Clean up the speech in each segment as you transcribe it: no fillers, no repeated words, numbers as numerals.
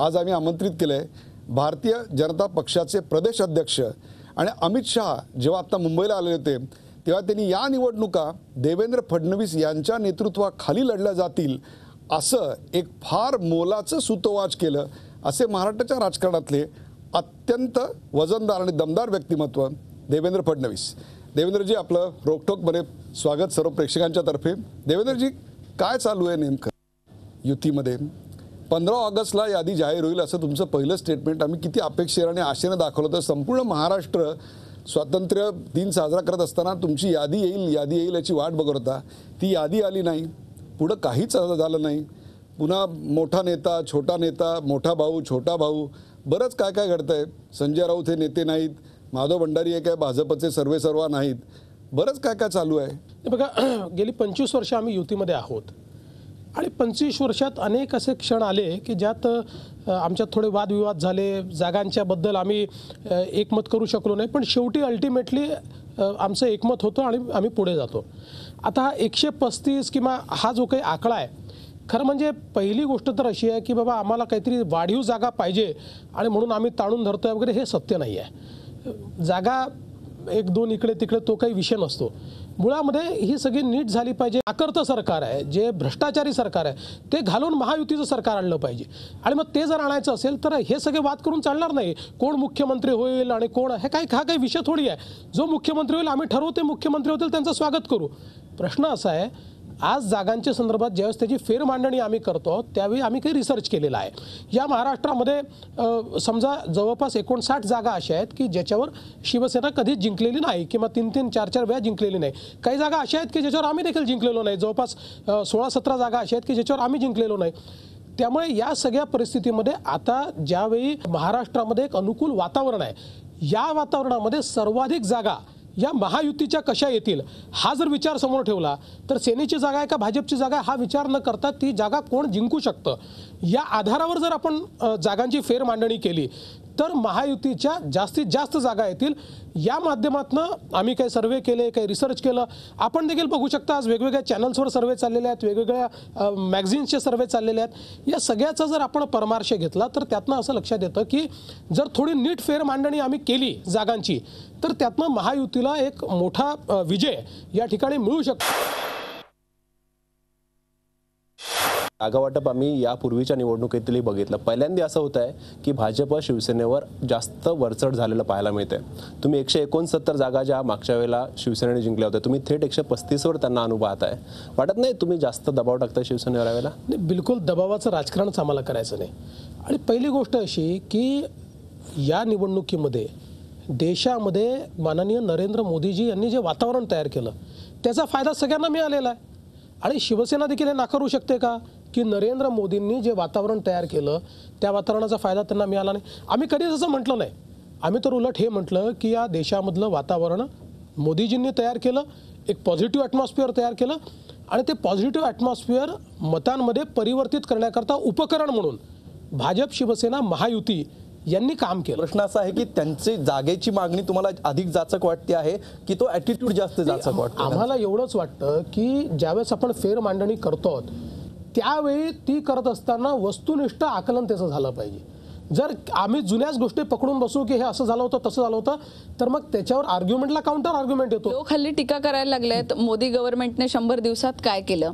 आज आम्ही आमंत्रित केलं आहे भारतीय जनता पक्षाचे प्रदेश अध्यक्ष आणि अमित शहा जेव्हा आता मुंबईला आले होते तेव्हा त्यांनी या निवडणुका देवेंद्र फडणवीस यांच्या नेतृत्वाखाली लढल्या जातील असं एक फार मोलाचं सूतोवाच केलं। असे महाराष्ट्राच्या राजकारणातले अत्यंत वजनदार आणि दमदार व्यक्तिमत्व देवेंद्र फडणवीस। देवेंद्रजी आपलं रोकठोकमध्ये स्वागत सर्व प्रेक्षकांच्या तर्फे। देवेंद्रजी काय चालू आहे नेमकं युतीमध्ये? 15 ऑगस्टला यादी जाहीर होईल असं तुमचं पहिलं स्टेटमेंट आम्ही किती अपेक्षेने आणि आशेने दाखवलं, तर संपूर्ण महाराष्ट्र स्वातंत्र्य दिन साजरा करत असताना तुमची यादी येईल याची वाट बघत होता। ती यादी आली नाही, पुढं काहीच झालं नाही। पुन्हा मोठा नेता छोटा नेता, मोठा भाऊ छोटा भाऊ, बरंच काय काय घडतंय। संजय राऊत हे नेते नाहीत, माधव भंडारी हे काय भाजपचे सर्वेसर्वा नाहीत, बरंच काय काय चालू आहे। बघा, गेली 25 वर्ष आम्ही युतीमध्ये आहोत आणि 25 वर्षात अनेक असे क्षण आले की ज्यात आमच्यात थोडे वादविवाद झाले, जागांच्याबद्दल आम्ही एकमत करू शकलो नाही, पण शेवटी अल्टिमेटली आमचं एकमत होतं आणि आम्ही पुढे जातो। आता हा 135 किंवा हा जो काही आकडा आहे, खरं म्हणजे पहिली गोष्ट तर अशी आहे की बाबा आम्हाला काहीतरी वाढीव जागा पाहिजे आणि म्हणून आम्ही ताणून धरतोय वगैरे, हे सत्य नाही आहे। जागा 1-2 इकडे तिकडे तो काही विषय नसतो। मुळामध्ये ही सगळी नीट झाली पाहिजे। आकर्तं सरकार आहे, जे भ्रष्टाचारी सरकार आहे, ते घालून महायुतीचं सरकार आणलं पाहिजे आणि मग ते जर आणायचं असेल तर हे सगळे वाद करून चालणार नाही। कोण मुख्यमंत्री होईल आणि कोण हे काय, हा काही विषय थोडी आहे। जो मुख्यमंत्री होईल आम्ही ठरवू, ते मुख्यमंत्री होतील त्यांचं स्वागत करू। प्रश्न असा आहे, आज जागांच्या संदर्भात ज्यावेळेस त्याची फेरमांडणी आम्ही करतो त्यावेळी आम्ही काही रिसर्च केलेला आहे। या महाराष्ट्रामध्ये समजा जवळपास 59 जागा अशा आहेत की ज्याच्यावर शिवसेना कधीच जिंकलेली नाही किंवा 3-3, 4-4 वेळा जिंकलेली नाही। काही जागा अशा आहेत की ज्याच्यावर आम्ही देखील जिंकलेलो नाही। जवळपास 16-17 जागा अशा आहेत की ज्याच्यावर आम्ही जिंकलेलो नाही। त्यामुळे या सगळ्या परिस्थितीमध्ये आता ज्यावेळी महाराष्ट्रामध्ये एक अनुकूल वातावरण आहे, या वातावरणामध्ये सर्वाधिक जागा या महायुतीच्या कशा येतील हा जर विचार समोर ठेवला तर सेनेची जागा आहे का भाजपची जागा आहे हा विचार न करता ती जागा कोण जिंकू शकतं या आधारावर जर आपण जागांची फेरमांडणी केली तर महायुतीच्या जास्तीत जास्त जागा येतील। या माध्यमातून आम्ही काही सर्वे केले, काही रिसर्च केलं। आपण देखील बघू शकता आज वेगवेगळ्या चॅनल्सवर सर्वे चाललेले आहेत, वेगवेगळ्या मॅगझिन्सचे सर्वे चाललेले आहेत। या सगळ्याचा जर आपण परामर्श घेतला तर त्यातनं असं लक्षात येतं की जर थोडी नीट फेरमांडणी आम्ही केली जागांची तर त्यातनं महायुतीला एक मोठा विजय या ठिकाणी मिळू शकतो। जागा वाटप आम्ही यापूर्वीच्या निवडणुकीतही बघितलं, पहिल्यांदा असं होत आहे की भाजप शिवसेनेवर जास्त वरचढ झालेलं पाहायला मिळते। तुम्ही 169 जागा ज्या मागच्या वेळेला शिवसेनेने जिंकल्या होत्या, तुम्ही थेट 135 वर त्यांना अनुभवत आहे। वाटत नाही तुम्ही जास्त दबाव टाकताय शिवसेनेवर यावेळेला? बिलकुल दबावाचं राजकारणच आम्हाला करायचं नाही। आणि पहिली गोष्ट अशी की या निवडणुकीमध्ये देशामध्ये माननीय नरेंद्र मोदीजी यांनी जे वातावरण तयार केलं त्याचा फायदा सगळ्यांना मिळालेला आहे आणि शिवसेना देखील हे नाकारू शकते का की नरेंद्र मोदींनी जे वातावरण तयार केलं त्या वातावरणाचा फायदा त्यांना मिळाला नाही? आम्ही कधीच असं म्हटलं नाही। आम्ही तर उलट हे म्हटलं की या देशामधलं वातावरण मोदीजींनी तयार केलं, एक पॉझिटिव्ह ॲटमॉस्फिअर तयार केलं आणि ते पॉझिटिव्ह ॲटमॉस्फिअर मतांमध्ये परिवर्तित करण्याकरता उपकरण म्हणून भाजप शिवसेना महायुती यांनी काम केलं। प्रश्न असा आहे की त्यांची जागेची मागणी तुम्हाला अधिक जाचक वाटते आहे की तो ॲटिट्यूड जास्त जाचक वाटतो? आम्हाला एवढंच वाटतं की ज्यावेळेस आपण फेरमांडणी करतो त्यावेळी ती करत असताना वस्तुनिष्ठ आकलन त्याचं झालं पाहिजे। जर आम्ही जुन्याच गोष्टी पकडून बसू की हे असं झालं होतं तसं झालं होतं तर मग त्याच्यावर आर्ग्युमेंटला काउंटर आर्ग्युमेंट येतो। लोक हल्ली टीका करायला लागलेत, मोदी गव्हर्नमेंटने 100 दिवसात काय केलं।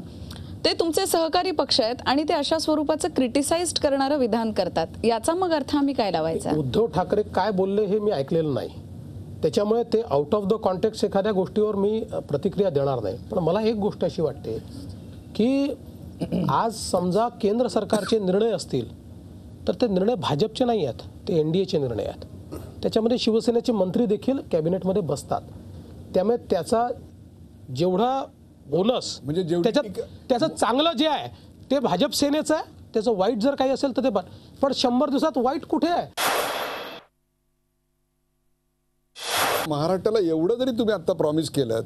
ते तुमचे सहकारी पक्ष आहेत आणि ते अशा स्वरूपाचं क्रिटिसाइज्ड करणारं विधान करतात, याचा मग अर्थ आम्ही काय लावायचा? उद्धव ठाकरे काय बोलले हे मी ऐकलेलं नाही, त्याच्यामुळे ते आउट ऑफ द कॉन्टेक्स्ट एखाद्या गोष्टीवर मी प्रतिक्रिया देणार नाही। पण मला एक गोष्ट अशी वाटते की आज समजा केंद्र सरकारचे निर्णय असतील तर ते निर्णय भाजपचे नाही आहेत, ते NDAचे निर्णय आहेत। त्याच्यामध्ये शिवसेनेचे मंत्री देखील कॅबिनेटमध्ये बसतात, त्यामुळे त्याचा जेवढा बोनस म्हणजे त्याचं चांगलं जे आहे ते भाजप सेनेचं आहे, त्याचं वाईट जर काही असेल तर ते पण 100 दिवसात वाईट कुठे आहे? महाराष्ट्राला एवढं जरी तुम्ही आता प्रॉमिस केलं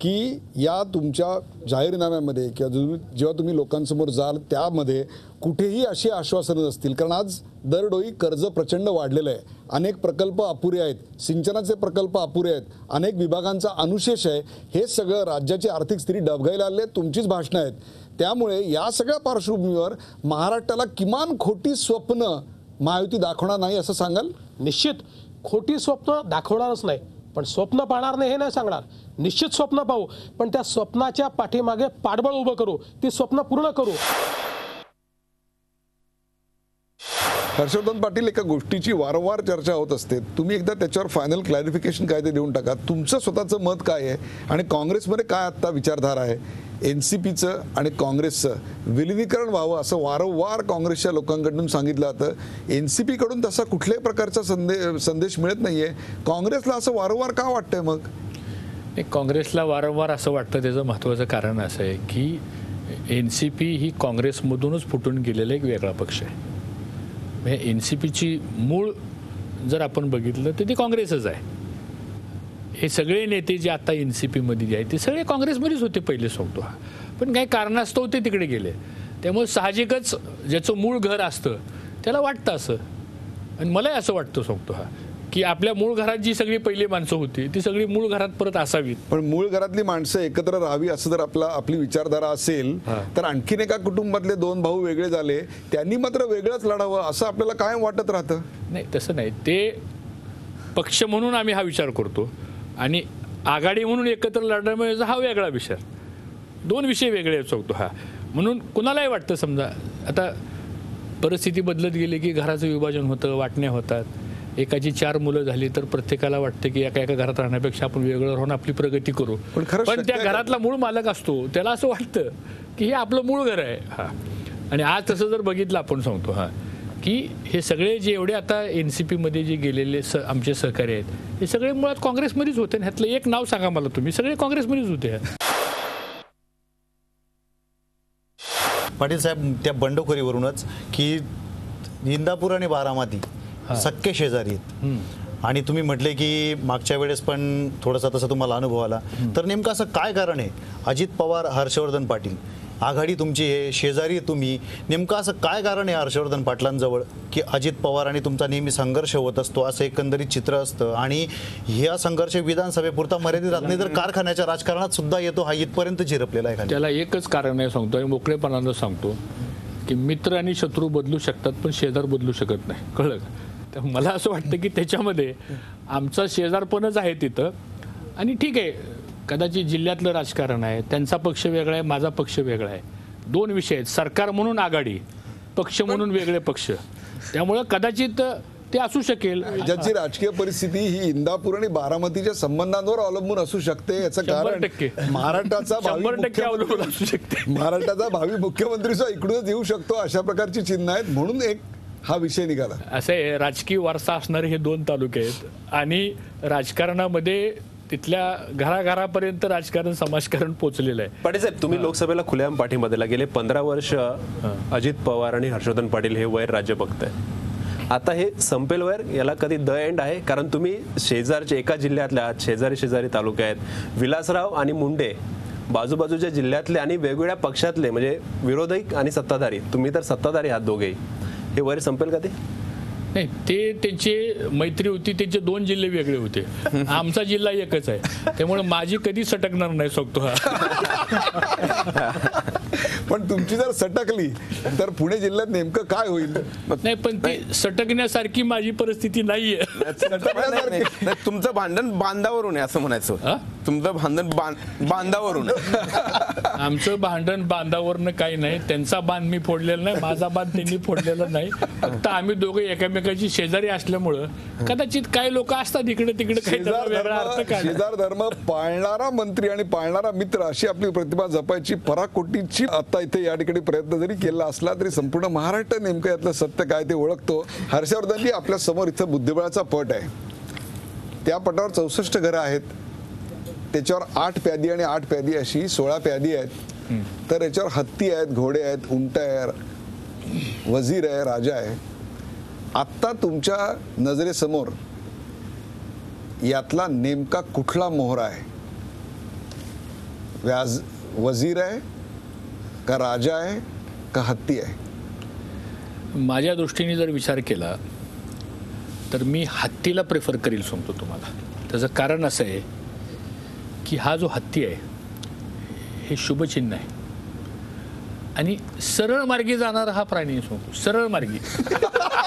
की या तुमच्या जाहीरनाम्यामध्ये किंवा जेव्हा तुम्ही लोकांसमोर जाल त्यामध्ये कुठेही अशी आश्वासनं नसतील, कारण आज दरडोई कर्ज प्रचंड वाढलेलं आहे, अनेक प्रकल्प अपुरे आहेत, सिंचनाचे प्रकल्प अपुरे आहेत, अनेक विभागांचा अनुशेष आहे, हे सगळं राज्याची आर्थिक स्थिती डबघाईला आली आहे, तुमचीच भाषणं आहेत. त्यामुळे या सगळ्या पार्श्वभूमीवर महाराष्ट्राला किमान खोटी स्वप्न महायुती दाखवणार नाही असं सांगाल? निश्चित खोटी स्वप्न दाखवणारच नाही, पण स्वप्न पाहणार नाही हे नाही सांगणार. निश्चित स्वप्न पाहू, पण त्या स्वप्नाच्या पाठीमागे पाठबळ उभं करू, ती स्वप्न पूर्ण करू. हर्षवर्धन पाटील, एका गोष्टीची वारंवार चर्चा होत असते, तुम्ही एकदा त्याच्यावर फायनल क्लॅरिफिकेशन काय ते देऊन टाका. तुमचं स्वतःचं मत काय आहे आणि काँग्रेसमध्ये काय आत्ता विचारधारा आहे? NCPचं आणि काँग्रेसचं विलिनीकरण व्हावं असं वारंवार काँग्रेसच्या लोकांकडून सांगितलं जातं. NCP कडून तसा कुठल्याही प्रकारचा संदेश मिळत नाहीये. काँग्रेसला असं वारंवार का वाटतंय मग? काँग्रेसला वारंवार असं वाटतं, त्याचं महत्त्वाचं कारण असं आहे की NCP ही काँग्रेसमधूनच फुटून गेलेला एक वेगळा पक्ष आहे. म्हणजे NCPची मूळ जर आपण बघितलं तर ती काँग्रेसच आहे. हे सगळे नेते जे आता NCPमध्ये जे आहेत ते सगळे काँग्रेसमध्येच होते पहिले सांगतो हा, पण काही कारणास्तव ते तिकडे गेले. त्यामुळे साहजिकच ज्याचं मूळ घर असतं त्याला वाटतं असं, आणि मलाही असं वाटतं सांगतो हा की आपल्या मूळ घरात जी सगळी पहिली माणसं होती ती सगळी मूळ घरात परत असावीत. पण मूळ घरातली माणसं एकत्र राहावी असं जर आपली विचारधारा असेल तर आणखीन एका कुटुंबातले दोन भाऊ वेगळे झाले, त्यांनी मात्र वेगळंच लढावं असं आपल्याला कायम वाटत राहतं. नाही, तसं नाही. ते पक्ष म्हणून आम्ही हा विचार करतो आणि आघाडी म्हणून एकत्र लढण्याचा हा वेगळा विचार. दोन विषय वेगळे सांगतो हा. म्हणून कुणालाही वाटतं, समजा आता परिस्थिती बदलत गेली की घराचं विभाजन होतं, वाटण्या होतात. एकाची 4 मुलं झाली तर प्रत्येकाला वाटतं की एका घरात राहण्यापेक्षा आपण वेगळं राहून आपली प्रगती करू. पण त्या घरातला मूळ मालक असतो त्याला असं वाटतं की हे आपलं मूळ घर आहे. हा, आणि आज तसं जर बघितलं आपण सांगतो हा की हे सगळे जे एवढे आता NCPमध्ये जे गेलेले आमचे सहकारी आहेत हे सगळे मुळात काँग्रेसमध्येच होते. ह्यातलं एक नाव सांगा मला तुम्ही, सगळे काँग्रेसमध्येच होते. पाटील साहेब, त्या बंडखोरीवरूनच की इंदापूर आणि बारामती सख्खे शेजारी आहेत आणि तुम्ही म्हटले की मागच्या वेळेस पण थोडासा तसा तुम्हाला अनुभव आला, तर नेमकं असं काय कारण आहे? अजित पवार, हर्षवर्धन पाटील आघाडी तुमची आहे, शेजारी तुम्ही, नेमकं असं काय कारण आहे हर्षवर्धन पाटलांजवळ की अजित पवार आणि तुमचा नेहमी संघर्ष होत असतो असं एकंदरीत चित्र असतं आणि ह्या संघर्ष विधानसभेपुरता मर्यादित राहत नाही तर कारखान्याच्या राजकारणात सुद्धा येतो, हा इथपर्यंत झिरपलेला आहे? त्याला एकच कारण आहे सांगतो आणि मोकळेपणानं सांगतो की मित्र आणि शत्रू बदलू शकतात पण शेजार बदलू शकत नाही. कळलं का? तर मला असं वाटतं की त्याच्यामध्ये आमचा शेजारपणच आहे तिथं. आणि ठीक आहे, कदाचित जिल्ह्यातलं राजकारण आहे, त्यांचा पक्ष वेगळा आहे, माझा पक्ष वेगळा आहे, दोन विषय आहेत. सरकार म्हणून आघाडी, पक्ष म्हणून वेगळे पक्ष, त्यामुळं कदाचित ते असू शकेल. ज्याची राजकीय परिस्थिती ही इंदापूर आणि बारामतीच्या संबंधांवर अवलंबून असू शकते. याचं कारण 100% महाराष्ट्राचा अवलंबून असू शकते. महाराष्ट्राचा भावी मुख्यमंत्री सुद्धा इकडूनच येऊ शकतो, अशा प्रकारची चिन्ह आहेत, म्हणून एक हा विषय निघाला. असं आहे, राजकीय वारसा असणारे हे 2 तालुके आहेत आणि राजकारणामध्ये तिथल्या घराघरापर्यंत राजकारण समाजकारण पोहोचलेलं आहे. पाटील साहेब, तुम्ही लोकसभेला खुलेआम पाठिंबा दिला. गेले 15 वर्ष अजित पवार आणि हर्षवर्धन पाटील हे वैर राज्य बघताय. आता हे संपेल वैर, याला कधी द एंड आहे? कारण तुम्ही शेजारचे एका जिल्ह्यातल्या आहात, शेजारी तालुके आहेत, विलासराव आणि मुंडे बाजूबाजूच्या जिल्ह्यातले आणि वेगवेगळ्या पक्षातले, म्हणजे विरोधक आणि सत्ताधारी, तुम्ही तर सत्ताधारी आहात दोघेही. हे वैर संपेल का? ते नाही, ते त्यांची मैत्री होती, त्यांचे 2 जिल्हे वेगळे होते, आमचा जिल्हा एकच आहे, त्यामुळे माझी कधी सटकणार नाही सांगतो हा. पण तुमची जर सटकली तर पुणे जिल्ह्यात नेमकं काय होईल? नाही, पण ती सटकण्यासारखी माझी परिस्थिती नाहीये. तुमचं भांडण बांधावरून आहे असं म्हणायचं. तुमचं भांडण बांधावरून. आमचं भांडण बांधावरनं काही नाही. त्यांचा बांध मी फोडलेला नाही, माझा बांध त्यांनी फोडलेला नाही. फक्त आम्ही दोघे एकमेकाची शेजारी असल्यामुळं कदाचित काही लोक असतात इकडे तिकडे काही वेगळा अर्थ काय. शेजार धर्म पाळणारा मंत्री आणि पाळणारा मित्र अशी आपली प्रतिभा जपायची पराकोटीची आता इथे या ठिकाणी प्रयत्न जरी केला असला तरी संपूर्ण महाराष्ट्र नेमकं यातलं सत्य काय ते ओळखतो. हर्षवर्धनजी, आपल्या समोर इथं बुद्धिबळाचा पट आहे. त्या पटावर 64 घरं आहेत, त्याच्यावर 8 प्यादी आणि 8 प्यादी अशी 16 प्यादी आहेत. तर याच्यावर हत्ती आहेत, घोडे आहेत, उंट आहे, वजीर आहे, राजा आहे. आत्ता तुमच्या नजरेसमोर यातला नेमका कुठला मोहरा आहे? व्याज वजीर आहे का राजा आहे का हत्ती आहे? माझ्या दृष्टीने जर विचार केला तर मी हत्तीला प्रेफर करील सांगतो तुम्हाला. त्याचं कारण असं आहे की हा जो हत्ती आहे हे शुभचिन्ह आहे आणि सरळ मार्गी जाणारा हा प्राणी सांगतो, सरळ मार्गी,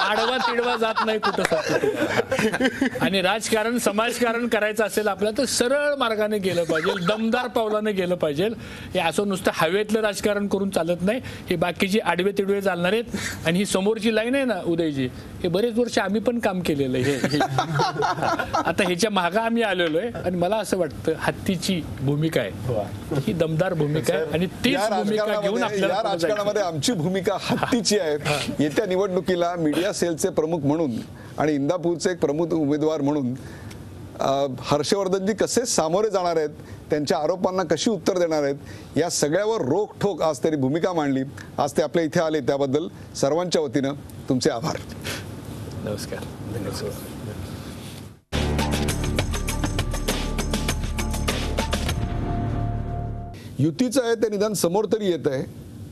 आडवा तिडवा जात नाही कुठं सांगतो. आणि राजकारण समाजकारण करायचं असेल आपल्याला तर सरळ मार्गाने गेलं पाहिजे, दमदार पावलाने गेलं पाहिजे. हे असं नुसतं हवेतलं राजकारण करून चालत नाही. हे बाकीची आडवे तिडवे चालणार आहेत. आणि ही समोरची लाईन आहे ना उदयजी, हे बरेच वर्ष आम्ही पण काम केलेलं आहे. हे आता ह्याच्या मागं आम्ही आलेलो आहे आणि मला असं वाटतं हत्तीची भूमिका आहे ही दमदार भूमिका आहे आणि तीच भूमिका घेऊन आपल्याला या राजकारणामध्ये आमची भूमिका हत्तीची आहे. येत्या निवडणुकीला मीडिया सेलचे प्रमुख म्हणून आणि इंदापूरचे एक प्रमुख उमेदवार म्हणून हर्षवर्धनजी कसे सामोरे जाणार आहेत, त्यांच्या आरोपांना कशी उत्तर देणार आहेत, या सगळ्यावर रोखठोक आज त्यांनी भूमिका मांडली. आज ते आपल्या इथे आले त्याबद्दल सर्वांच्या वतीनं तुमचे आभार. नमस्कार. धन्यवाद. युतीचं आहे ते निदान समोर तरी येत आहे.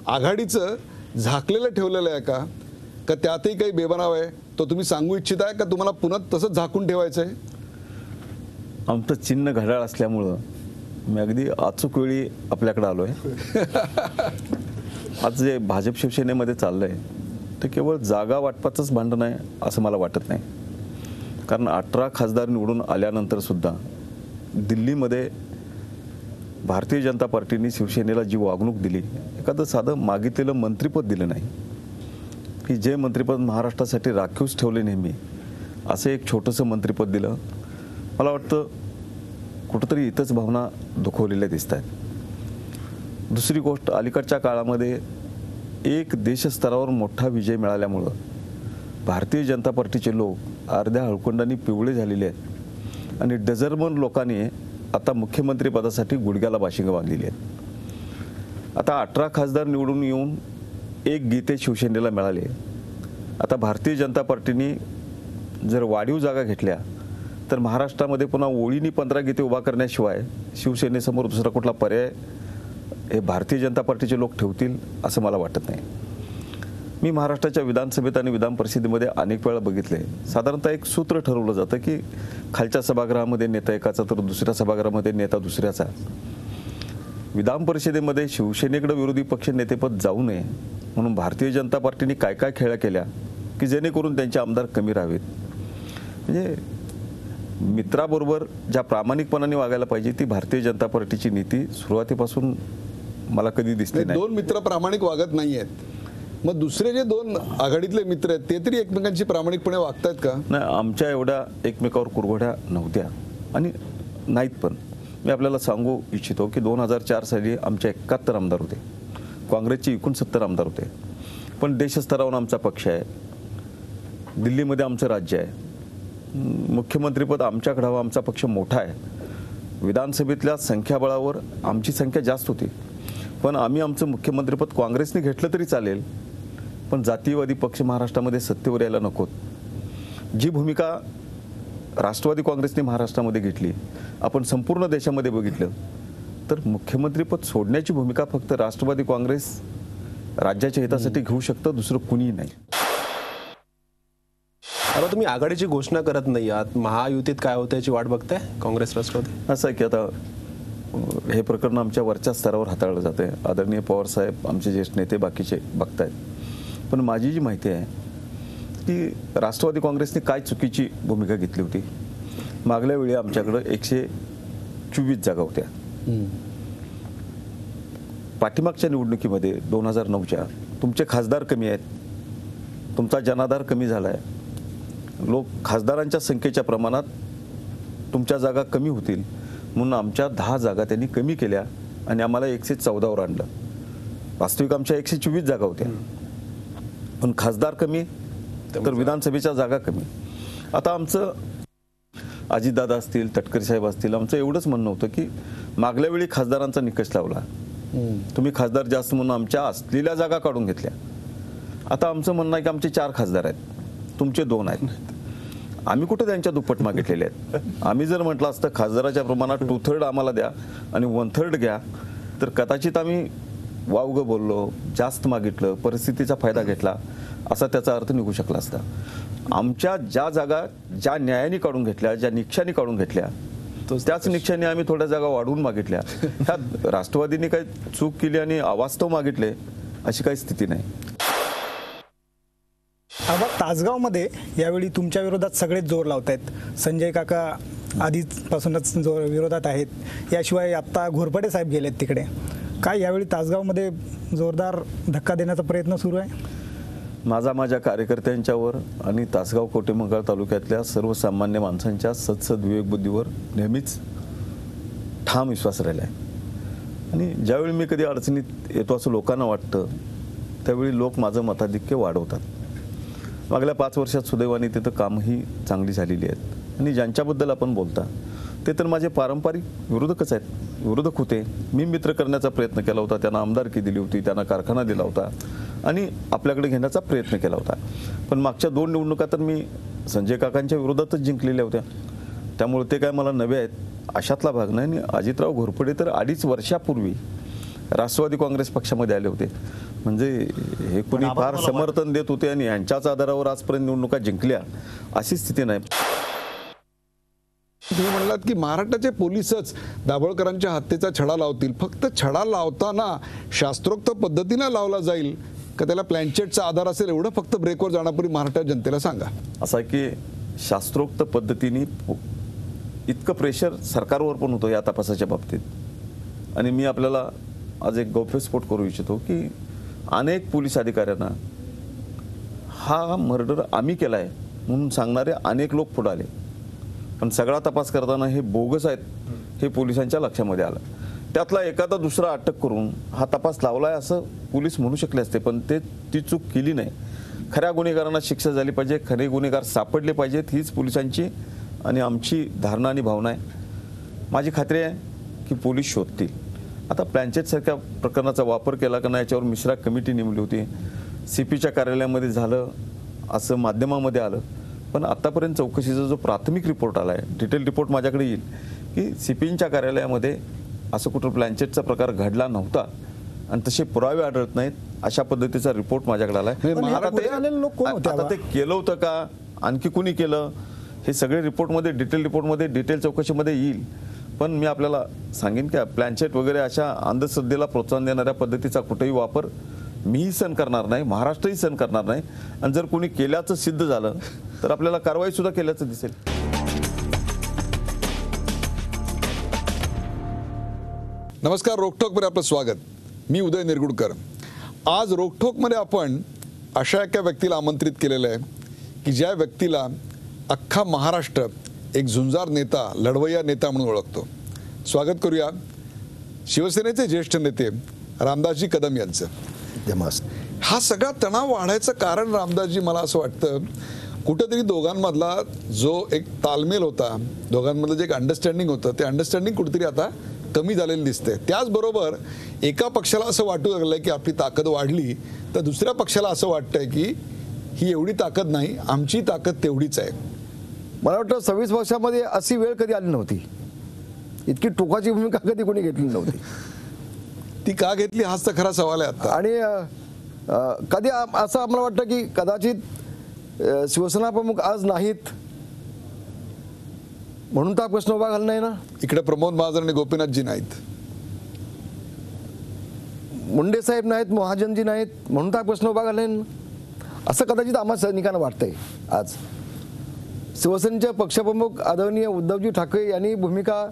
आघाडीचं झाकलेलं ठेवलेलं आहे का त्यातही काही बेबनाव आहे तो तुम्ही सांगू इच्छिताय का तुम्हाला पुन्हा तसंच झाकून ठेवायचं आहे? आमचं चिन्ह घड्याळ असल्यामुळं मी अगदी अचूक वेळी आपल्याकडे आलो आहे. आज जे भाजप शिवसेनेमध्ये चाललं आहे ते केवळ जागा वाटपाचंच भांडण आहे असं मला वाटत नाही. कारण 18 खासदार निवडून आल्यानंतरसुद्धा दिल्लीमध्ये भारतीय जनता पार्टीने शिवसेनेला जी वागणूक दिली, एखादं साधं मागितलेलं मंत्रिपद दिलं नाही, की जे मंत्रिपद महाराष्ट्रासाठी राखीवच ठेवले नेहमी, असं एक छोटंसं मंत्रिपद दिलं. मला वाटतं कुठंतरी इथंच भावना दुखवलेल्या दिसत आहेत. दुसरी गोष्ट, अलीकडच्या काळामध्ये एक देशस्तरावर मोठा विजय मिळाल्यामुळं भारतीय जनता पार्टीचे लोक अर्ध्या हळकुंडांनी पिवळे झालेले आहेत आणि डझरमन लोकांनी आता मुख्यमंत्रीपदासाठी गुडघ्याला बाशिंग बांधलेली आहेत. आता 18 खासदार निवडून येऊन एक गीते शिवसेनेला मिळाले. आता भारतीय जनता पार्टीने जर वाढीव जागा घेतल्या तर महाराष्ट्रामध्ये पुन्हा ओळीनी 15 गीते उभा करण्याशिवाय शिवसेनेसमोर दुसरा कुठला पर्याय हे भारतीय जनता पार्टीचे लोक ठेवतील असं मला वाटत नाही. मी महाराष्ट्राच्या विधानसभेत आणि विधान परिषदेमध्ये अनेक वेळा बघितले, साधारणतः एक सूत्र ठरवलं जातं की खालच्या सभागृहामध्ये नेता एकाचा तर दुसऱ्या सभागृहामध्ये नेता दुसऱ्याचा. विधान परिषदेमध्ये शिवसेनेकडे विरोधी पक्ष नेतेपद जाऊ नये म्हणून भारतीय जनता पार्टीने काय काय खेळ्या केल्या की जेणेकरून त्यांचे आमदार कमी राहावेत. म्हणजे मित्राबरोबर ज्या प्रामाणिकपणाने वागायला पाहिजे ती भारतीय जनता पार्टीची नीती सुरुवातीपासून मला कधी दिसली नाही. 2 मित्र प्रामाणिक वागत नाही आहेत, मग दुसरे जे 2 आघाडीतले मित्र आहेत ते तरी एकमेकांशी प्रामाणिकपणे वागतायत का? नाही, आमच्या एवढ्या एकमेकावर कुरघोड्या नव्हत्या आणि नाहीत. पण मी आपल्याला सांगू इच्छितो की 2004 साली आमचे 71 आमदार होते, काँग्रेसचे 69 आमदार होते. पण देशस्तरावर आमचा पक्ष आहे, दिल्लीमध्ये आमचं राज्य आहे, मुख्यमंत्रीपद आमच्याकडे हवं, आमचा पक्ष मोठा आहे, विधानसभेतल्या संख्याबळावर आमची संख्या जास्त होती. पण आम्ही आमचं मुख्यमंत्रीपद काँग्रेसने घेतलं तरी चालेल, पण जातीयवादी पक्ष महाराष्ट्रामध्ये सत्तेवर यायला नकोत. जी भूमिका राष्ट्रवादी काँग्रेसने महाराष्ट्रामध्ये घेतली, आपण संपूर्ण देशामध्ये बघितलं तर मुख्यमंत्रीपद सोडण्याची भूमिका फक्त राष्ट्रवादी काँग्रेस राज्याच्या हितासाठी घेऊ शकतं, दुसरं कुणीही नाही. आता तुम्ही आघाडीची घोषणा करत नाही आहात, महायुतीत काय होतं याची वाट बघताय काँग्रेस राष्ट्रवादी? असं आहे की आता हे प्रकरण आमच्या वरच्या स्तरावर हाताळलं जातं आहे. आदरणीय पवार साहेब, आमचे ज्येष्ठ नेते बाकीचे बघतायत. पण माझी जी माहिती आहे की राष्ट्रवादी काँग्रेसने काय चुकीची भूमिका घेतली होती. मागल्या वेळी आमच्याकडं 124 जागा होत्या. पाठीमागच्या निवडणुकीमध्ये 2009च्या तुमचे खासदार कमी आहेत, तुमचा जनाधार कमी झाला आहे, लोक खासदारांच्या संख्येच्या प्रमाणात तुमच्या जागा कमी होतील म्हणून आमच्या 10 जागा त्यांनी कमी केल्या आणि आम्हाला 114वर आणलं. वास्तविक आमच्या 124 जागा होत्या, पण खासदार कमी तर विधानसभेच्या जागा कमी. आता आमचं अजितदादा असतील, तटकरे साहेब असतील, आमचं एवढंच म्हणणं होतं की मागल्या वेळी खासदारांचा निकष लावला, तुम्ही खासदार जास्त म्हणून आमच्या असलेल्या जागा काढून घेतल्या. आता आमचं म्हणणं आहे की आमचे 4 खासदार आहेत, तुमचे 2 आहेत. आम्ही कुठे त्यांच्या दुप्पट मागितलेले आहेत. आम्ही जर म्हटलं असतं खासदाराच्या प्रमाणात 2/3 आम्हाला द्या आणि 1/3 घ्या तर कदाचित आम्ही वावगं बोललो, जास्त मागितलं, परिस्थितीचा फायदा घेतला असा त्याचा अर्थ निघू शकला असता. आमच्या ज्या जागा ज्या न्यायाने काढून घेतल्या, ज्या निकषाने काढून घेतल्या, त्याच निकषाने आम्ही थोड्या जागा वाढवून मागितल्या. ह्यात राष्ट्रवादीने काही चूक केली आणि अवास्तव मागितले अशी काही स्थिती नाही. आबा, तासगावमध्ये यावेळी तुमच्या विरोधात सगळेच जोर लावत आहेत. संजय काका आधीपासूनच जोर विरोधात आहेत. याशिवाय आत्ता घोरपडे साहेब गेलेत तिकडे. काय यावेळी तासगावमध्ये जोरदार धक्का देण्याचा प्रयत्न सुरू आहे? माझ्या कार्यकर्त्यांच्यावर आणि तासगाव कोटेमंगळ तालुक्यातल्या सर्वसामान्य माणसांच्या सदसद्विवेक बुद्धीवर नेहमीच ठाम विश्वास राहिला आहे. आणि ज्यावेळी मी कधी अडचणीत येतो असं लोकांना वाटतं त्यावेळी लोक माझं मताधिक्य वाढवतात. मागल्या 5 वर्षात सुदैवाने तिथं कामही चांगली झालेली आहेत. आणि ज्यांच्याबद्दल आपण बोलता ते तर माझे पारंपरिक विरोधकच आहेत, विरोधक होते. मी मित्र करण्याचा प्रयत्न केला होता, त्यांना आमदारकी दिली होती, त्यांना कारखाना दिला होता आणि आपल्याकडे घेण्याचा प्रयत्न केला होता. पण मागच्या 2 निवडणुका तर मी संजय काकांच्या विरोधातच जिंकलेल्या होत्या. त्यामुळे ते काय मला नवे आहेत अशातला भाग नाही. आणि अजितराव घोरपडे तर 2.5 वर्षापूर्वी राष्ट्रवादी काँग्रेस पक्षामध्ये आले होते. म्हणजे हे कोणी फार समर्थन देत होते आणि यांच्याच आधारावर आजपर्यंत निवडणुका जिंकल्या अशी स्थिती नाही. तुम्ही म्हणलात की महाराष्ट्राचे पोलीसच दाभोळकरांच्या हत्येचा छडा लावतील. फक्त छडा लावताना शास्त्रोक्त पद्धतीनं लावला जाईल का त्याला प्लॅनचेटचा आधार असेल एवढं फक्त ब्रेकवर जाण्यापूर्वी महाराष्ट्र जनतेला सांगा. असं आहे की शास्त्रोक्त पद्धतीने इतकं प्रेशर सरकारवर पण होतं या तपासाच्या बाबतीत. आणि मी आपल्याला आज एक गौप्यस्फोट करू इच्छितो की अनेक पोलीस अधिकाऱ्यांना हा मर्डर आम्ही केला आहे म्हणून सांगणारे अनेक लोक पुढे आले. पण सगळा तपास करताना हे बोगस आहेत हे पोलिसांच्या लक्षामध्ये आलं. त्यातला एखादा दुसरा अटक करून हा तपास लावलाय असं पोलीस म्हणू शकले असते, पण ती चूक केली नाही. खऱ्या गुन्हेगारांना शिक्षा झाली पाहिजे, खरे गुन्हेगार सापडले पाहिजेत हीच पोलिसांची आणि आमची धारणा आणि भावना आहे. माझी खात्री आहे की पोलीस शोधतील. आता प्लॅनचेटसारख्या प्रकरणाचा वापर केला का नाही याच्यावर मिश्रा कमिटी नेमली होती. CPच्या कार्यालयामध्ये झालं असं माध्यमामध्ये आलं. पण आतापर्यंत चौकशीचा जो प्राथमिक रिपोर्ट आला आहे, डिटेल रिपोर्ट माझ्याकडे येईल की CPच्या कार्यालयामध्ये असं कुठं प्लॅनचेटचा प्रकार घडला नव्हता आणि तसे पुरावे आढळत नाहीत अशा पद्धतीचा रिपोर्ट माझ्याकडे आला आहे. आता ते केलं होतं का, आणखी कुणी केलं, हे सगळे रिपोर्टमध्ये डिटेल रिपोर्टमध्ये डिटेल चौकशीमध्ये येईल. पण मी आपल्याला सांगेन की प्लॅनचेट वगैरे अशा अंधश्रद्धेला प्रोत्साहन देणाऱ्या पद्धतीचा कुठेही वापर मीही सहन करणार नाही, महाराष्ट्रही सहन करणार नाही. आणि जर कोणी केल्याचं सिद्ध झालं तर आपल्याला कारवाई सुद्धा केल्याचं दिसेल. नमस्कार, रोकठोकमध्ये आपलं स्वागत. मी उदय निरगुडकर. आज रोकठोकमध्ये आपण अशा एका व्यक्तीला आमंत्रित केलेलं आहे की ज्या व्यक्तीला अख्खा महाराष्ट्र एक झुंजार नेता, लढवय्या नेता म्हणून ओळखतो. स्वागत करूया शिवसेनेचे ज्येष्ठ नेते रामदासजी कदम यांचं. हा सगळा तणाव वाढायचं कारण रामदासजी मला असं वाटतं कुठेतरी दोघांमधला जो एक तालमेल होता, दोघांमधलं जे एक अंडरस्टँडिंग होतं ते अंडरस्टँडिंग कुठेतरी आता कमी झालेलं दिसते. त्याचबरोबर एका पक्षाला असं वाटू लागलं की आपली ताकद वाढली तर दुसऱ्या पक्षाला असं वाटतंय की ही एवढी ताकद नाही, आमची ताकद तेवढीच आहे. मला वाटतं 26 वर्षामध्ये अशी वेळ कधी आली नव्हती, इतकी टोकाची भूमिका कधी कोणी घेतली नव्हती. ती का घेतली हाच तर खरा सवाल आहे आता. आणि कधी असं आम्हाला वाटतं की कदाचित शिवसेना प्रमुख आज नाहीत म्हणून तर प्रश्न उभा घालला नाही ना. इकडे प्रमोद महाजन आणि गोपीनाथजी नाहीत, मुंडे साहेब नाहीत, महाजनजी नाहीत म्हणून तर प्रश्न उभा घालला नाही असं कदाचित आम्हा सैनिकांना वाटतंय. आज शिवसेनेचे पक्षप्रमुख आदरणीय उद्धवजी ठाकरे यांनी भूमिका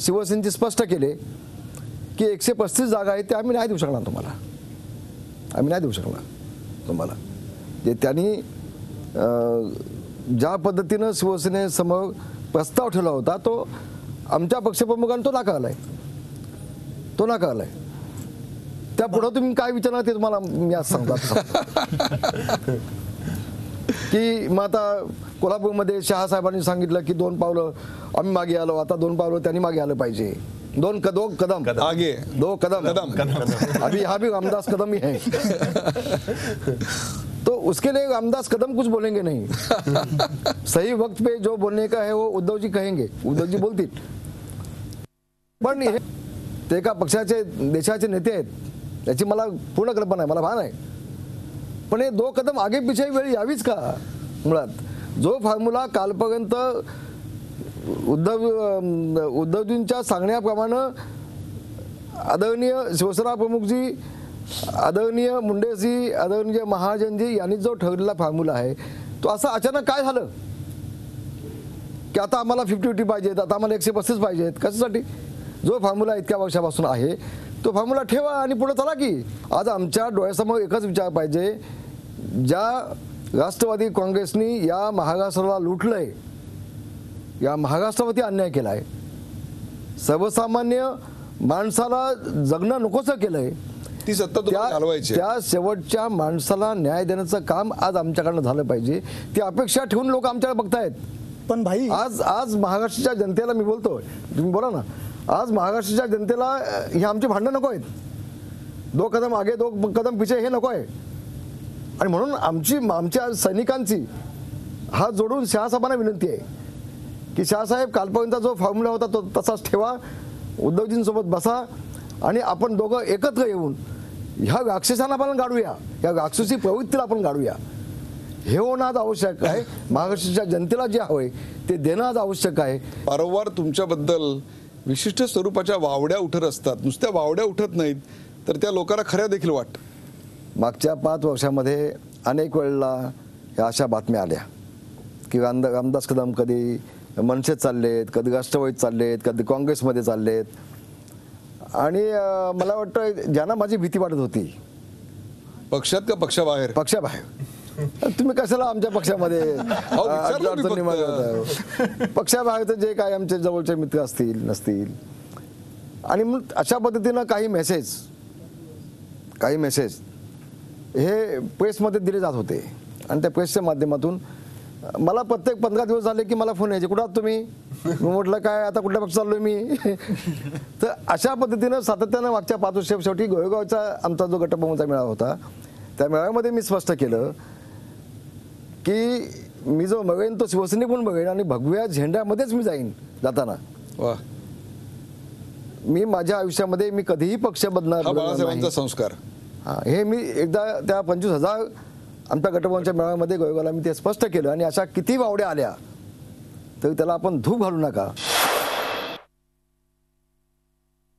शिवसेनेची स्पष्ट केले की 135 जागा आहेत त्या आम्ही नाही देऊ शकणार तुम्हाला, आम्ही नाही देऊ शकणार तुम्हाला. जे त्यांनी ज्या पद्धतीनं शिवसेनेसमोर प्रस्ताव ठेवला होता तो आमच्या पक्षप्रमुखांनी तो नाकारलाय. त्या पुढं तुम्ही काय विचारणार ते तुम्हाला मी आज सांगतो की मग आता कोल्हापूरमध्ये शहासाहेबांनी सांगितलं की 2 पावलं आम्ही मागे आलो, आता 2 पावलं त्यांनी मागे आलं पाहिजे. 2 कदम आगे 2 कदम अभी यहाँ भी रामदास कदम ही है. तो उसके लिए रामदास कदम कुछ बोलेंगे नहीं. सही वक्त पे जो बोलने का है वो उद्धव जी कहेंगे, उद्धव जी बोलतील. पण ते एका पक्षाचे देशाचे नेते आहेत याची मला पूर्ण कल्पना आहे, मला भान आहे. पण हे 2 कदम आगे पिछे वेळ यावीच का? मुळात जो फॉर्म्युला कालपर्यंत उद्धवजींच्या सांगण्याप्रमाणे आदरणीय शिवसेना प्रमुखजी, आदरणीय मुंडेजी, आदरणीय महाजनजी यांनी जो ठरलेला फॉर्म्युला आहे तो असं अचानक काय झालं की आता आम्हाला 50-50 पाहिजेत, आता आम्हाला 135 पाहिजेत? कशासाठी? जो फॉर्म्युला इतक्या वर्षापासून आहे तो फॉर्म्युला ठेवा आणि पुढे चला की. आज आमच्या डोळ्यासमोर एकच विचार पाहिजे, ज्या राष्ट्रवादी काँग्रेसनी या महाराष्ट्राला लुटलंय, या महाराष्ट्रावरती अन्याय केलाय, सर्वसामान्य माणसाला जगणं नकोसं केलंय, ती सत्ता तुम्हाला घालवायची. त्या शेवटच्या माणसाला न्याय देण्याचं काम आज आमच्याकडनं झालं पाहिजे. ती अपेक्षा ठेवून लोक आमच्याकडे बघतायत. पण भाई आज महाराष्ट्राच्या जनतेला मी बोलतोय, तुम्ही बोला ना, आज महाराष्ट्राच्या जनतेला हे आमचे भांडणं नको आहेत. 2 कदम आगे 2 कदम पिछे हे नको आहे. आणि म्हणून आमच्या सैनिकांची हात जोडून शहासाहेबांना विनंती आहे की शहासाहेब, कालपर्यंत जो फॉर्म्युला होता तो तसाच ठेवा, उद्धवजींसोबत बसा आणि आपण दोघं एकत्र येऊन ह्या राक्षसांना आपण गाडूया, या राक्षसी प्रवृत्तीला आपण गाडूया. हे होणं आज आवश्यक आहे. महाराष्ट्राच्या जनतेला जे हवंय ते देणं आज आवश्यक आहे. वारंवार तुमच्याबद्दल विशिष्ट स्वरूपाच्या वावड्या उठत असतात. नुसत्या वावड्या उठत नाहीत तर त्या लोकांना खऱ्या देखील वाटतं. मागच्या 5 वर्षामध्ये अनेक वेळेला ह्या अशा बातम्या आल्या की रामदास कदम कधी मनसेत चाललेत, कधी राष्ट्रवादीत चाललेत, कधी काँग्रेसमध्ये चाललेत. आणि मला वाटतं ज्यांना माझी भीती वाटत होती, पक्षात का पक्षाबाहेर? पक्षाबाहेर. तुम्ही कशाला आमच्या पक्षामध्ये अडचणी मागवताय? पक्षाबाहेरचं जे काय आमचे जवळचे मित्र असतील नसतील, आणि मग अशा पद्धतीनं काही मेसेज हे प्रेसमध्ये दिले जात होते. आणि त्या प्रेसच्या माध्यमातून मला प्रत्येक 15 दिवस झाले की मला फोन यायचे, कुठं आहात तुम्ही? मी म्हटलं काय आता कुठल्या पक्ष चाललोय मी? तर अशा पद्धतीनं सातत्यानं मागच्या 5 वर्ष शेवटी गोरेगावचा आमचा जो गटप्रमुखचा मेळावा होता त्या मेळाव्यामध्ये मी स्पष्ट केलं की मी जो बघेन तो शिवसेने पण बघेन आणि भगव्या झेंड्यामध्येच मी जाईन जाताना. वा, मी माझ्या आयुष्यामध्ये मी कधीही पक्ष बदलणार बाळासाहेबांचा संस्कार. हे मी एकदा त्या 25,000 आमच्या गटप्रमुखांच्या मेळाव्यामध्ये गोरेगावला मी ते स्पष्ट केलं. आणि अशा किती वावड्या आल्या तरी त्याला आपण धूप घालू नका.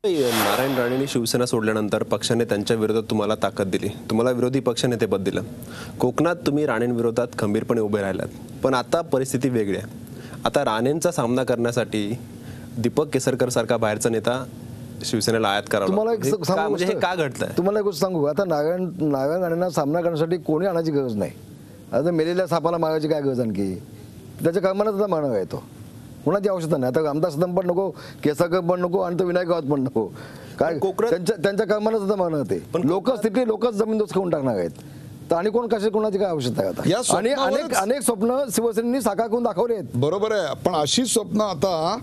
नारायण राणेंनी शिवसेना सोडल्यानंतर पक्षाने त्यांच्या विरोधात तुम्हाला ताकद दिली, तुम्हाला विरोधी पक्षनेतेपद दिलं. कोकणात तुम्ही राणेंविरोधात खंबीरपणे उभे राहिलात. पण आता परिस्थिती वेगळी आहे. आता राणेंचा सामना करण्यासाठी दीपक केसरकर सारखा बाहेरचा नेता शिवसेनेला आयात करावा. तुम्हाला एक म्हणजे हे का घडतंय? तुम्हाला एक गोष्ट सांगू, आता नारायण राणेंना सामना करण्यासाठी कोणी आणायची गरज नाही. आता मेलेल्या सापाला मारायची काय गरज आणखी? त्याच्या कर्माला त्याचा मानव आहे, तो कोणाची आवश्यकता नाही. आता रामदास कदम पण नको, केसरकर पण नको आणि तो विनायक राऊत पण नको. काय त्यांच्या कर्माला त्याचा मानव होते. लोकच तिथे लोकच जमीन दोस्त करून टाकणार आहेत. तर आणि कोण कशा कोणाची काय आवश्यकता आहे आता? आणि अनेक स्वप्न शिवसेनेनी साकार करून दाखवले आहेत. बरोबर आहे, पण अशी स्वप्न आता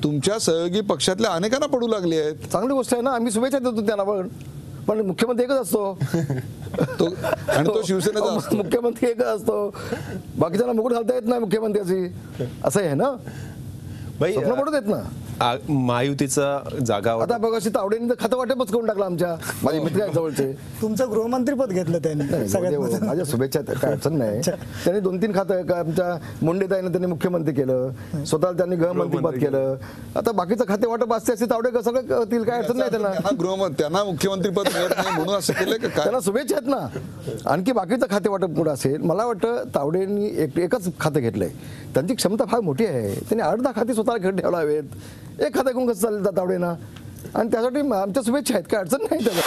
तुमच्या सहयोगी पक्षातल्या अनेकांना पडू लागली आहेत. चांगली गोष्ट आहे ना, आम्ही शुभेच्छा देतो त्यांना. पण मुख्यमंत्री एकच असतो आणि तो शिवसेनेचा मुख्यमंत्री एकच असतो. बाकीच्यांना मुकुट घालता येत नाही मुख्यमंत्र्याची, असं आहे ना. स्वप्न पडू देत ना. महायुतीचा जागा आता बघा, तावडेंनी तर खातं वाटपच करून टाकलं आमच्या माझे मित्र आहेत जवळचे. तुमचं गृहमंत्रीपद घेतलं त्यांनी सगळ्यात. माझ्या शुभेच्छा, काय अडचण नाही. त्यांनी 2-3 खातं आमच्या मुंडेताईनं त्यांनी मुख्यमंत्री केलं, स्वतःला त्यांनी गृहमंत्रीपद केलं. आता बाकीचं खाते वाटप असते तावडे सगळं करतील, काय अडचण नाही त्यांना. त्यांना मुख्यमंत्रीपद मिळत नाही म्हणून असं केलं का? त्यांना शुभेच्छा आहेत ना. आणखी बाकीचं खाते वाटप पुढे असेल. मला वाटतं तावडेंनी एकच खातं घेतलंय. त्यांची क्षमता फार मोठी आहे. त्यांनी 8-10 खाती स्वतःला घेऊन ठेवला हवेत. एक खातं घेऊन कसं चालेल तावडेना? आणि त्यासाठी आमच्या शुभेच्छा आहेत, काय अडचण नाही त्याला.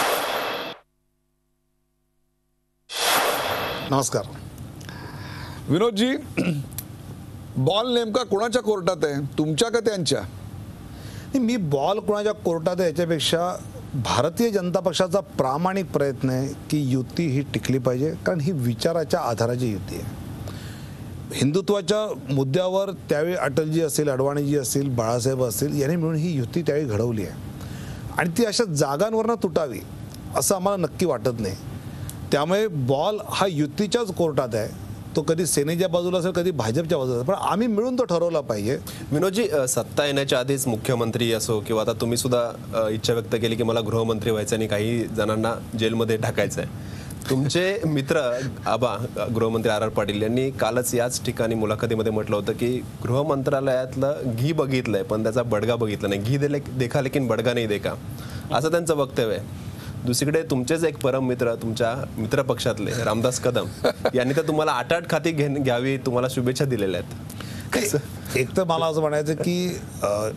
नमस्कार विनोदजी, बॉल नेमका कोणाच्या कोर्टात आहे, तुमच्या का त्यांच्या? मी बॉल कोणाच्या कोर्टात आहे याच्यापेक्षा भारतीय जनता पक्षाचा प्रामाणिक प्रयत्न आहे की युती ही टिकली पाहिजे. कारण ही विचाराच्या आधाराची युती आहे. हिंदुत्वाच्या मुद्द्यावर त्यावेळी अटलजी असेल, अडवाणीजी असतील, बाळासाहेब असतील यांनी मिळून ही युती त्यावेळी घडवली आहे. आणि ती अशा जागांवरनं तुटावी असं आम्हाला नक्की वाटत नाही. त्यामुळे बॉल हा युतीच्याच कोर्टात आहे. तो कधी सेनेच्या बाजूला असेल, कधी भाजपच्या बाजूला असेल, पण आम्ही मिळून तो ठरवला पाहिजे. विनोदजी, सत्ता येण्याच्या आधीच मुख्यमंत्री असो किंवा आता तुम्ही सुद्धा इच्छा व्यक्त केली की मला गृहमंत्री व्हायचं आणि काही जणांना जेलमध्ये टाकायचं आहे. तुमचे मित्र आबा गृहमंत्री आर पाटील यांनी कालच याच ठिकाणी मुलाखतीमध्ये म्हटलं होतं की गृह मंत्रालयातलं घी बघितलंय पण त्याचा बडगा बघितला नाही. घी देखा लेकिन बडगा नाही देखा, असं त्यांचं वक्तव्य आहे. दुसरीकडे तुमचेच एक परम मित्र, तुमच्या मित्र पक्षातले रामदास कदम यांनी तर तुम्हाला 8-8 खाती घ्यावी तुम्हाला शुभेच्छा दिलेल्या आहेत. एक तर मला असं म्हणायचं की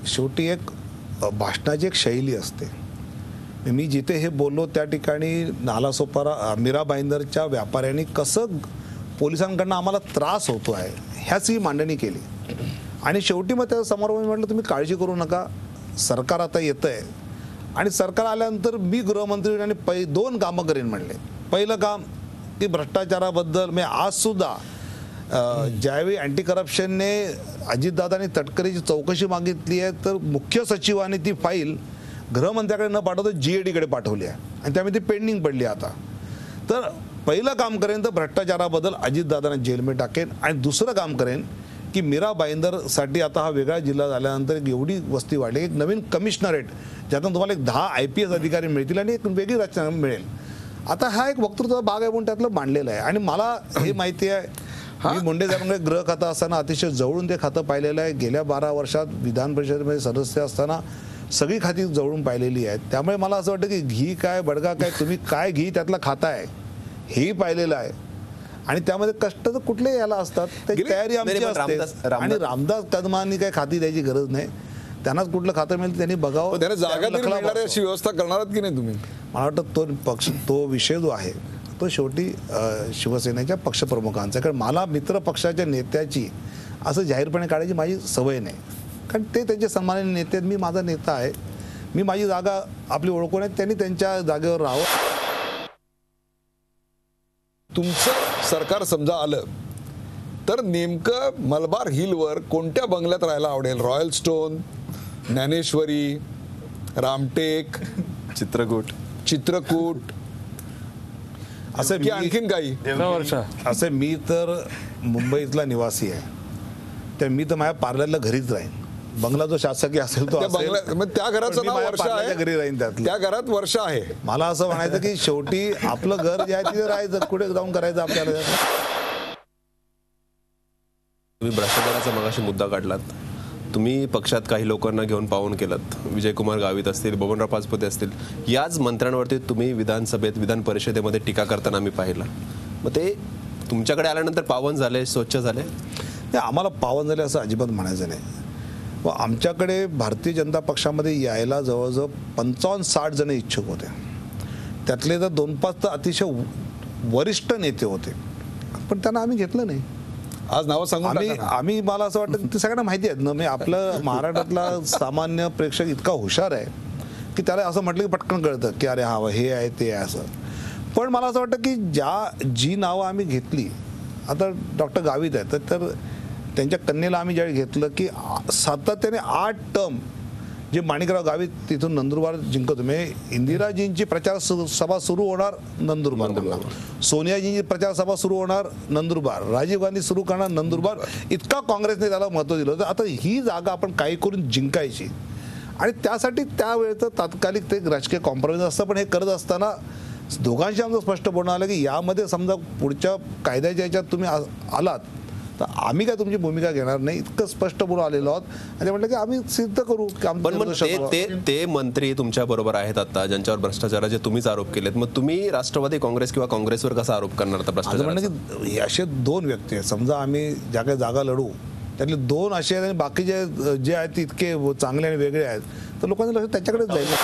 शेवटी एक भाषणाची एक शैली असते. मी जिथे हे बोललो त्या ठिकाणी नालासोपारा मीरा भाईंदरच्या व्यापाऱ्यांनी कसं पोलिसांकडनं आम्हाला त्रास होतो आहे ह्याच ही मांडणी केली. आणि शेवटी मग त्या समोर म्हटलं तुम्ही काळजी करू नका, सरकार आता येतं आहे. आणि सरकार आल्यानंतर मी गृहमंत्री आणि 2 कामं करेन म्हणले. पहिलं काम की भ्रष्टाचाराबद्दल मी आजसुद्धा ज्यावेळी अँटी करप्शनने अजितदादांनी तटकरेची चौकशी मागितली आहे तर मुख्य सचिवाने ती फाईल गृहमंत्र्याकडे न पाठवता GADकडे पाठवली आहे आणि त्यामुळे ती पेंडिंग पडली आता. तर पहिलं काम करेन तर भ्रष्टाचाराबद्दल अजितदादांना जेलमध्ये टाकेन. आणि दुसरं काम करेन की मीरा भाईंदरसाठी आता हा वेगळा जिल्हा झाल्यानंतर एक एवढी वस्ती वाढली, एक नवीन कमिशनरेट ज्यातून तुम्हाला एक 10 IPS अधिकारी मिळतील आणि एक वेगळी रचना मिळेल. आता हा एक वक्तृत्व भाग आहे म्हणून त्यातलं मांडलेलं आहे. आणि मला हे माहिती आहे, मी मुंडे साहेबांकडे गृह खातं असताना अतिशय जवळून ते खातं पाहिलेलं आहे. गेल्या 12 वर्षात विधान परिषदेमध्ये सदस्य असताना सगळी खाती जवळून पाहिलेली आहेत. त्यामुळे मला असं वाटतं की घी काय बडगा काय, तुम्ही काय घी त्यातला खाता आहे हेही पाहिलेलं आहे. आणि त्यामध्ये कष्ट तर कुठले याला असतात, त्याची तयारी आमची असते. आणि रामदास कदमांनी काही खाती द्यायची गरज नाही, त्यांनाच कुठलं खातं मिळेल त्यांनी बघावं. त्याने जागा मिळणार अशी व्यवस्था करणार आहात की नाही तुम्ही? मला वाटतं तो विषय जो आहे तो शेवटी शिवसेनेच्या पक्षप्रमुखांचा. कारण मला मित्र पक्षाच्या नेत्याची असं जाहीरपणे काढायची माझी सवय नाही, कारण ते त्यांचे सन्माननीय नेते आहेत, मी माझा नेता आहे. मी माझी जागा आपली ओळखून आहे, त्यांनी त्यांच्या जागेवर राहावं. तुमचं सरकार समजा आलं तर नेमकं मलबार हिलवर कोणत्या बंगल्यात राहायला आवडेल? रॉयल स्टोन, ज्ञानेश्वरी, रामटेक, चित्रकूट असं की आणखीन काही? असं मी तर मुंबईतला निवासी आहे, तर मी तर माझ्या पार्लरला घरीच राहीन. बंगला जो शासकीय असेल तो त्या घराचं नाव वर्षा आहे, घरी राहीन. त्या घरात वर्षा आहे. मला असं म्हणायचं की शेवटी आपलं घर जे आहे तिथे राहायचं, कुठे जाऊन करायचं आपल्याला. तुम्ही भ्रष्टाचाराचा मगाशी मुद्दा काढलात. तुम्ही पक्षात काही लोकांना घेऊन पाहून केलं, विजयकुमार गावित असतील, बबनराव पाचपुते असतील, याच मंत्र्यांवरती तुम्ही विधानसभेत विधान परिषदेमध्ये टीका करताना आम्ही पाहिलं. मग ते तुमच्याकडे आल्यानंतर पावन झाले, स्वच्छ झाले? आम्हाला पावन झाले असं अजिबात म्हणायचं नाही. व आमच्याकडे भारतीय जनता पक्षामध्ये यायला जवळजवळ 55-60 जण इच्छुक होते. त्यातले तर 2-5 तर अतिशय वरिष्ठ नेते होते, पण त्यांना आम्ही घेतलं नाही. आज नावं सांगून आम्ही मला असं वाटतं ते सगळ्यांना माहिती आहेत ना. मी आपलं महाराष्ट्रातला सामान्य प्रेक्षक इतका हुशार आहे की त्याला असं म्हटलं की पटकन कळतं की अरे हा हे आहे ते आहे असं. पण मला असं वाटतं की जी नावं आम्ही घेतली, आता डॉक्टर गावित आहेत तर त्यांच्या कन्येला आम्ही ज्यावेळी घेतलं की सातत्याने 8 टर्म जे माणिकराव गावित तिथून नंदुरबार जिंकत होते. इंदिराजींची प्रचार सभा सुरू होणार नंदुरबार, सोनियाजींची प्रचार सभा सुरू होणार नंदुरबार, राजीव गांधी सुरू करणार नंदुरबार. इतका काँग्रेसने त्याला महत्त्व दिलं होतं. आता ही जागा आपण काही करून जिंकायची आणि त्यासाठी त्यावेळेचं तात्कालिक ते राजकीय कॉम्प्रोमाइज असतं. पण हे करत असताना दोघांशी आमचं स्पष्ट बोलणं आलं की यामध्ये समजा पुढच्या कायद्याच्या याच्यात तुम्ही आलात तर आम्ही काय तुमची भूमिका घेणार नाही, इतकं स्पष्ट बोलून आलेलो आहोत. आणि म्हटलं की आम्ही सिद्ध करू की ते मंत्री तुमच्या बरोबर आहेत आता ज्यांच्यावर भ्रष्टाचाराचे तुम्हीच आरोप केलेत. मग तुम्ही राष्ट्रवादी काँग्रेस किंवा काँग्रेसवर कसा आरोप करणार आता भ्रष्टाचार? म्हणजे की असे 2 व्यक्ती आहेत, समजा आम्ही ज्या काही जागा लढू त्यातले 2 असे आहेत आणि बाकीचे जे आहेत ते इतके चांगले आणि वेगळे आहेत, तर लोकांनी लक्ष त्याच्याकडेच जाईल.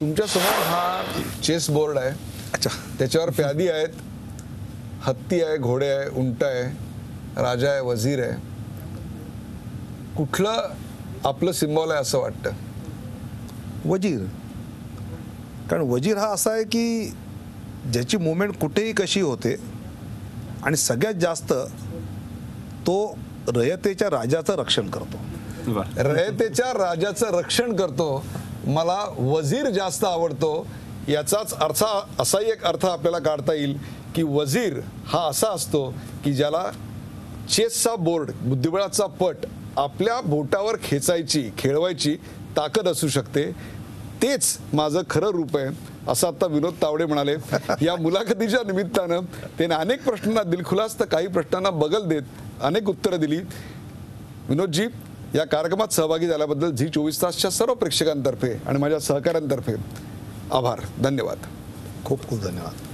तुमच्या समोर हा चेस बोर्ड आहे. अच्छा, त्याच्यावर प्यादी आहेत, हत्ती आहे, घोडे आहे, उंट आहे, राजा आहे, वजीर आहे. कुठलं आपलं सिम्बॉल आहे असं वाटतं? वजीर. कारण वजीर हा असा आहे की ज्याची मुवमेंट कुठेही कशी होते आणि सगळ्यात जास्त तो रयतेच्या राजाचं रक्षण करतो. रयतेच्या राजाचं रक्षण करतो. मला वजीर जास्त आवडतो. याचाच अर्थ असाही एक अर्थ आपल्याला काढता येईल की वजीर हा असा असतो की ज्याला चेसचा बोर्ड, बुद्धिबळाचा पट आपल्या बोटावर खेळवायची ताकद असू शकते. तेच माझं खरं रूप आहे असं आता विनोद तावडे म्हणाले. या मुलाखतीच्या निमित्तानं त्याने अनेक प्रश्नांना दिलखुलास तर काही प्रश्नांना बगल देत अनेक उत्तरं दिली. विनोदजी, या कार्यक्रमात सहभागी झाल्याबद्दल झी 24 तासच्या सर्व प्रेक्षकांतर्फे आणि माझ्या सहकाऱ्यांतर्फे आभार, धन्यवाद. खूप खूप धन्यवाद.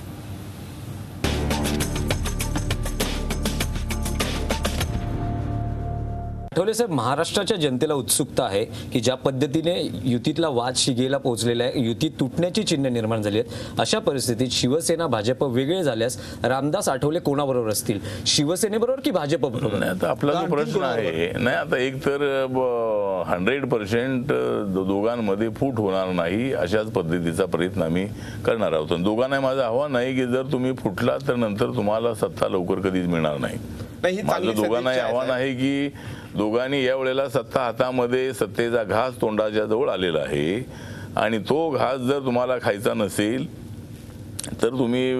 आठवले साहेब, महाराष्ट्राच्या जनतेला उत्सुकता आहे की ज्या पद्धतीने युतीतला वाद शिगेला पोहोचलेला आहे, युती तुटण्याची चिन्ह निर्माण झाली आहेत, अशा परिस्थितीत शिवसेना भाजप वेगळे झाल्यास रामदास आठवले कोणाबरोबर असतील, शिवसेनेबरोबर की भाजप बरोबर? नाही, आता आपला जो प्रश्न आहे नाही, आता एक तर 100% दोघांमध्ये फूट होणार नाही अशाच पद्धतीचा प्रयत्न आम्ही करणार आहोत. दोघांना माझं आव्हान आहे की जर तुम्ही फुटला तर नंतर तुम्हाला सत्ता लवकर कधीच मिळणार नाही. माझं दोघांना आव्हान आहे की दोघांनी या वेळेला सत्ता हातामध्ये, सत्तेचा घास तोंडाच्या जवळ आलेला आहे आणि तो घास जर तुम्हाला खायचा नसेल तर तुम्ही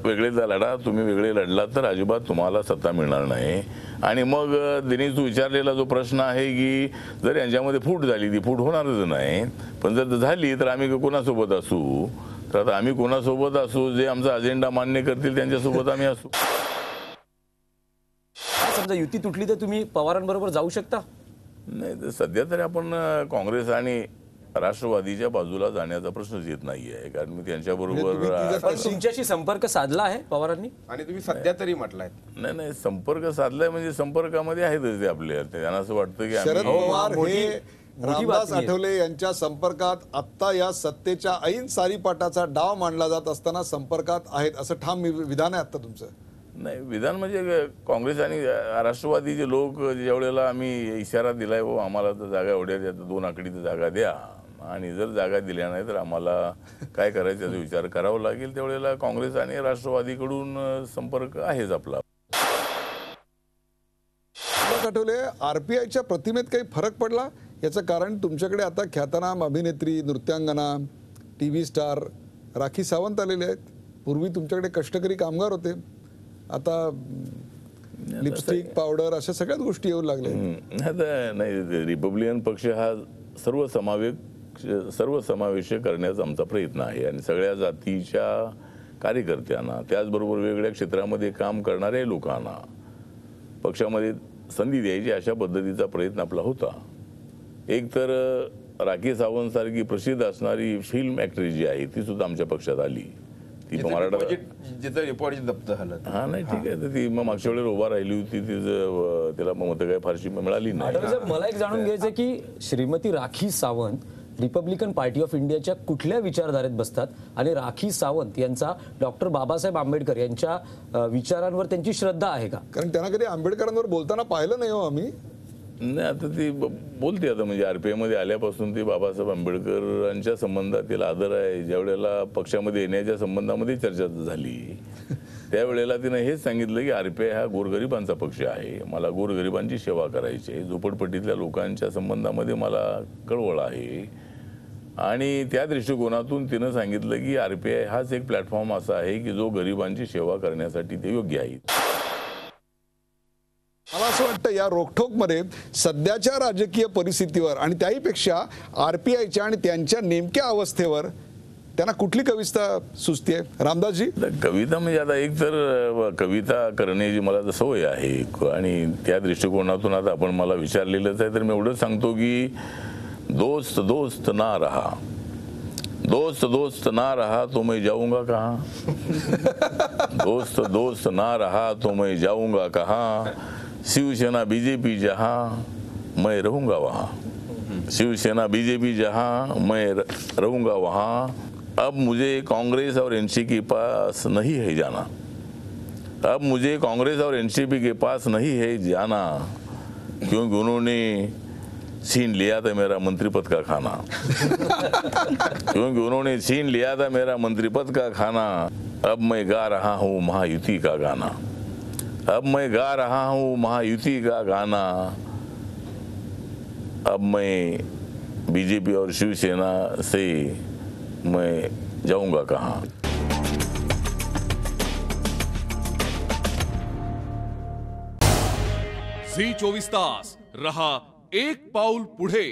वेगळे लढा. तुम्ही वेगळे लढलात तर अजिबात तुम्हाला सत्ता मिळणार नाही. आणि मग दिनेश तू विचारलेला जो प्रश्न आहे की जर यांच्यामध्ये फूट झाली, ती फूट होणारच नाही, पण जर झाली तर आम्ही कोणासोबत असू? तर आता आम्ही कोणासोबत असू? जे आमचा अजेंडा मान्य करतील त्यांच्यासोबत आम्ही असू. समजा युती तुटली तर तुम्ही पवारांबरोबर जाऊ शकता? नाही, तर सध्या तरी आपण काँग्रेस आणि राष्ट्रवादीच्या बाजूला जाण्याचा प्रश्नच येत नाहीये, कारण मी त्यांच्याबरोबर तुमच्याशी संपर्क साधला आहे पवारांनी? आणि तुम्ही सध्या तरी म्हटलाय. नाही, संपर्क साधलाय म्हणजे संपर्कामध्ये आहेतच ते आपले. त्यांना असं वाटतं की शरद पवार हे रामदास आठवले यांच्या संपर्कात आत्ता या सत्तेच्या ऐन सारीपाटाचा डाव मांडला जात असताना संपर्कात आहेत असं ठाम विधान आहे आता तुमचं? नाही, विधान म्हणजे काँग्रेस आणि राष्ट्रवादीचे लोक ज्या वेळेला आम्ही इशारा दिलाय व आम्हाला तर जागा एवढ्या द्या, 2 आकडीची जागा द्या, आणि जर जागा दिल्या नाही तर आम्हाला काय करायचं याचा विचार करावा लागेल, त्यावेळेला काँग्रेस आणि राष्ट्रवादीकडून संपर्क आहेच आपला. आठवले, RPIच्या प्रतिमेत काही फरक पडला? याचं कारण तुमच्याकडे आता ख्यातनाम अभिनेत्री, नृत्यांगना, TV स्टार राखी सावंत आलेले आहेत. पूर्वी तुमच्याकडे कष्टकरी कामगार होते, आता लिपस्टिक, पावडर अशा सगळ्याच गोष्टी येऊ लागल्या. नाही, रिपब्लिकन पक्ष हा सर्वसमावेशक करण्याचा आमचा प्रयत्न आहे आणि सगळ्या जातीच्या कार्यकर्त्यांना, त्याचबरोबर वेगवेगळ्या क्षेत्रामध्ये काम करणाऱ्या लोकांना पक्षामध्ये संधी द्यायची अशा पद्धतीचा प्रयत्न आपला होता. एक तर राखी सावंत सारखी प्रसिद्ध असणारी फिल्म ॲक्ट्रेस जी आहे ती सुद्धा आमच्या पक्षात आली. ती मराठा जप्त झालं. हा, नाही, ठीक आहे, तर ती मग मागच्या वेळेला उभा राहिली होती, तिचं त्याला मतं काही फारशी मिळाली नाही. मला एक जाणून घ्यायचं की Shrimati Rakhi Sawant Republican party of इंडियाच्या कुठल्या विचारधारेत बसतात आणि राखी सावंत यांचा डॉक्टर बाबासाहेब आंबेडकर यांच्या विचारांवर त्यांची श्रद्धा आहे का? कारण त्यांना कधी आंबेडकरांवर बोलताना पाहिलं नाही हो आम्ही. नाही, आता ती बोलते, आता म्हणजे RPI मध्ये आल्यापासून ती बाबासाहेब आंबेडकरांच्या संबंधात तिला आदर आहे. ज्या वेळेला पक्षामध्ये येण्याच्या संबंधामध्ये चर्चा झाली त्यावेळेला तिनं हेच सांगितलं की RPI हा गोरगरिबांचा पक्ष आहे, मला गोरगरिबांची सेवा करायची आहे, झोपडपट्टीतल्या लोकांच्या संबंधामध्ये मला कळवळ आहे. आणि त्या दृष्टिकोनातून तिनं सांगितलं की RPI हाच एक प्लॅटफॉर्म असा आहे की जो गरिबांची सेवा करण्यासाठी ते योग्य आहे. मला असं वाटतं या रोखठोकमध्ये सध्याच्या राजकीय परिस्थितीवर आणि त्याहीपेक्षा RPIच्या आणि त्यांच्या नेमक्या अवस्थेवर त्यांना कुठली कविता सुचते रामदासजी? कविता म्हणजे आता एक तर कविता करण्याची मला तर सवय आहे आणि त्या दृष्टिकोनातून आता आपण मला विचारलेलंच आहे, तर मी एवढंच सांगतो की दोस्त दोस्त ना रहा, दोस्त दोस्त ना रहा तो मैं जाऊंगा कहाँ, दोस्त दोस्त ना रहा तो मैं जाऊंगा कहाँ, शिवसेना BJP जहाँ मैं रहूंगा वहाँ, शिवसेना BJP जहाँ मैं रहूंगा वहाँ, अब मुझे कांग्रेस और NCP के पास नहीं है जाना, अब मुझे कांग्रेस और NCP के पास नहीं है जाना, क्योंकि उन्होंने छीन लिया था मेरा मंत्री पद का खाना, क्योंकि उन्होंने छीन लिया था मेरा मंत्री पद का खाना, अब मैं गा रहा हूँ महायुति का गाना, अब मैं गा रहा हूँ महायुति का गाना, अब मैं BJP और शिवसेना से मैं जाऊंगा कहाँ. झी 24 तास रहा एक पाऊल पुढे.